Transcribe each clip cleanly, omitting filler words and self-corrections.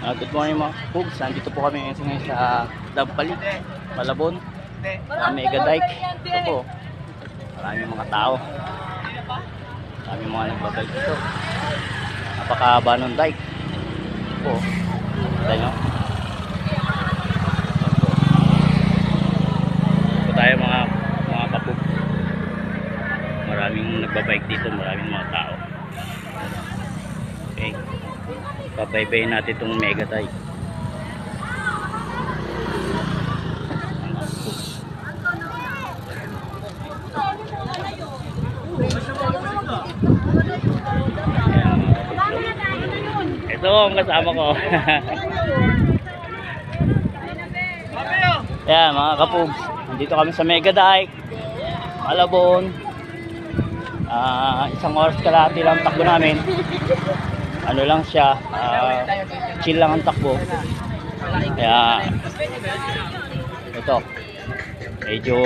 Good morning mga Pugs. Nandito po kami ngayon sa Dampali, Malabon, Mega Dike. Ito po, maraming mga tao. Maraming mga nagbabike dito. Napakahaba ng dike. Ito po, kita nyo. Ito tayo mga Kapugs. Maraming nagbabike dito, maraming mga tao. Okay, pabaybayin natin itong Mega Dike. Ito ang kasama ko. Ayan mga Kapugs, nandito kami sa Mega Dike, Malabon. Isang oras kalahati lang takbo namin. Ano lang siya, chill lang ang takbo. Kaya ito, medyo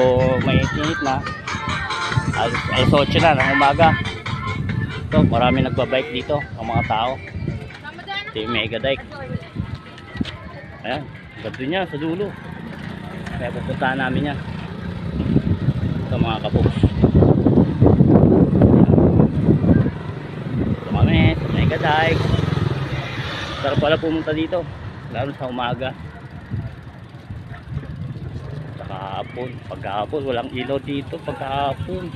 mainit na. Alas 8 na ng umaga. Ito, marami nagbabike dito, ang mga tao. Ito yung Mega Dike. Ayan, ganda niya sa dulo. Kaya pupuntahan namin yan. Ito mga Kapugs. Ito kami sa Mega Dike. Sarap pala pumunta dito, lalo sa umaga. Pagkahapon, walang ilaw dito. Pagkahapon,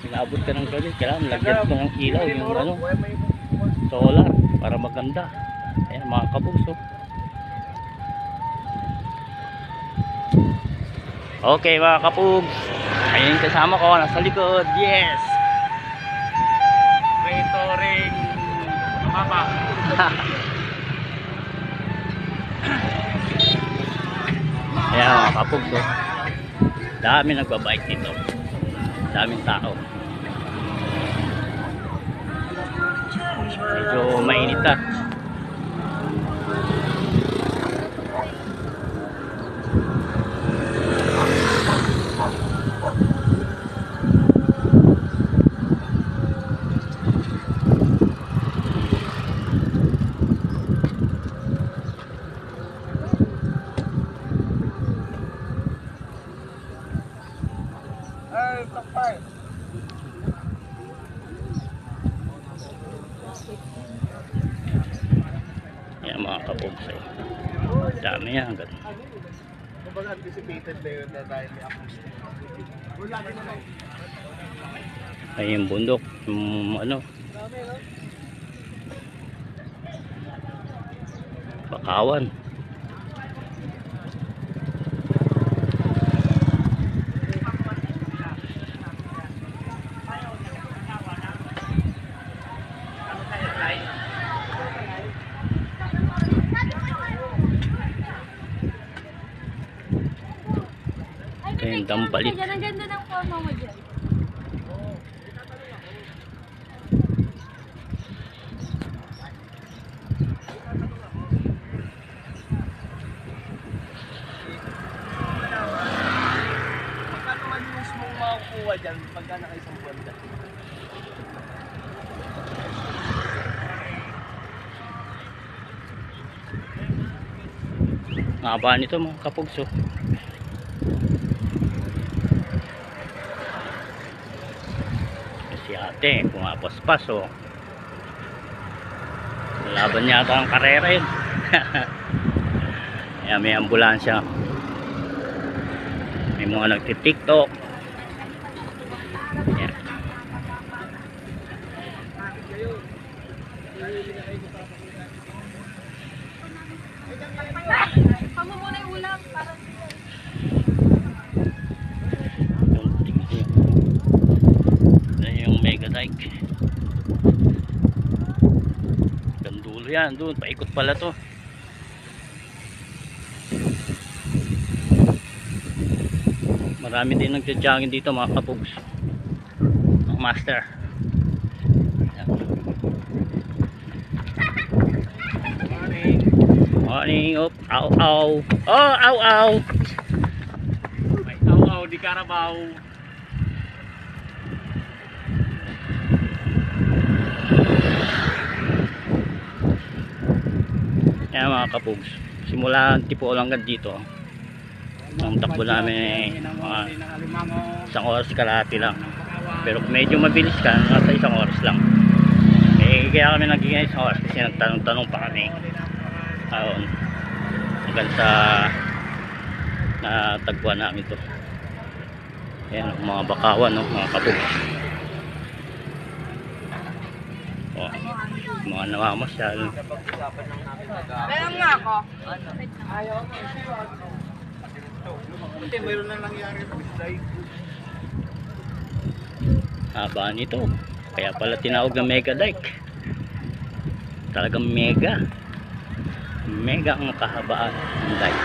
inabot ka ng gabi, kailangan lagyan ko ng ilaw, yung ano, solar, para maganda. Ayan mga Kapugs, oh. Okay mga Kapugs, ayun kasama ko, nasa likod. Yes! May touring mama. Ayan mga Kapugs, oh. Dami nagbabike dito, daming tao. Medyo mainit na. Yan mga Kapugs, eh. Dami yan. Kumbaga anticipated na yun na dahil may acoustic. Ay yung bundok, yung ano, Bakawan. Ito yung Dampali. Ang ganda ng forma mo dyan. Magkano man yung mong makukuha dyan pagka naka-isang buwan dyan? Ngaba nito mga Kapugs, oh. Si ate pumapaspas, oh. Laban yata ang karera yun. Ayan, may ambulansya, may mga nagtitiktok. Ayan. Pamo muna yung ulam para yung Mega Dike. Gandulo yan, doon paikot pala to. Marami din nagja-jogging dito mga Kapugs, ang master. Morning, op, aw aw. Oh, aw aw. May aw-aw di Carabao. Kaya mga kapugs, simula tipo hanggang dito, ang takbo namin mga isang oras kalahati lang. Pero kung medyo mabilis ka, nasa isang oras lang. Kaya kami naging isang oras kasi nagtanong-tanong pa kami hanggang sa natagpuan namin to. Ayan, mga bakawan, no, mga kapugs. Mga namamasyal. Meron nga ako. Hindi, mayroon na nangyari. Haba nito. Kaya pala tinawag na mega dike. Talagang mega. Mega ang kahabaan ng dike.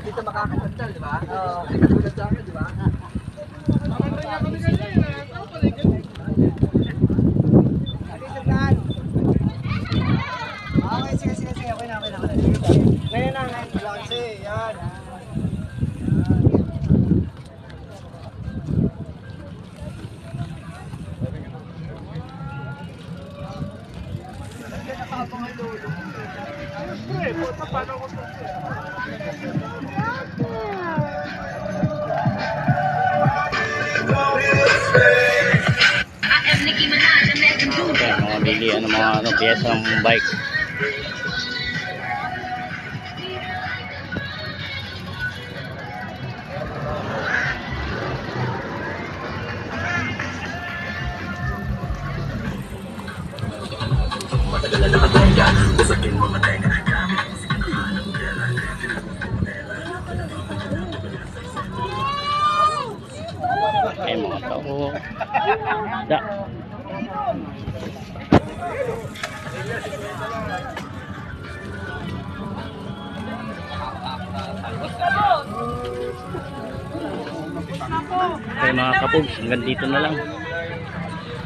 Dito makakasal, di ba? Oo. Katulad sa akin, di ba? Okay, sige. Okay na. Ngayon na. Lansi, yan. Okay, mga bilihan ng mga piyesa ng bike. Okay, mga tao. Da. Okay mga kapugs, hanggang dito na lang.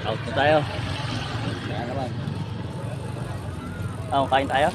Out na tayo. Kaya naman. Kain tayo?